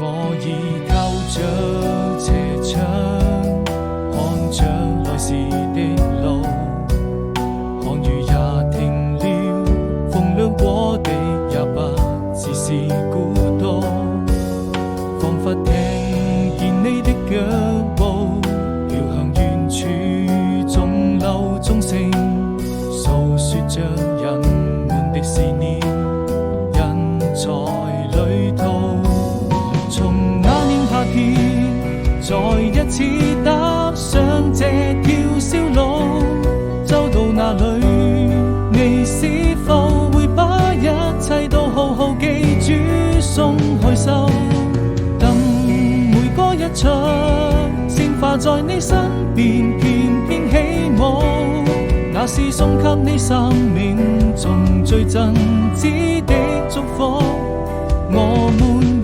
我已靠着斜窗，看着來時的路，看雨也停了，風涼過的也不只是孤獨，彷彿聽見你的腳步飄向遠處，鐘樓鐘聲訴說着人們的思念，人在旅途，從那年夏天再一次踏上這條小路，走到哪裏你是否會把一切都好好記住，鬆開手，等每個一場鮮花在你身邊翩翩起舞，那是送給你生命中最真摯的祝福，我們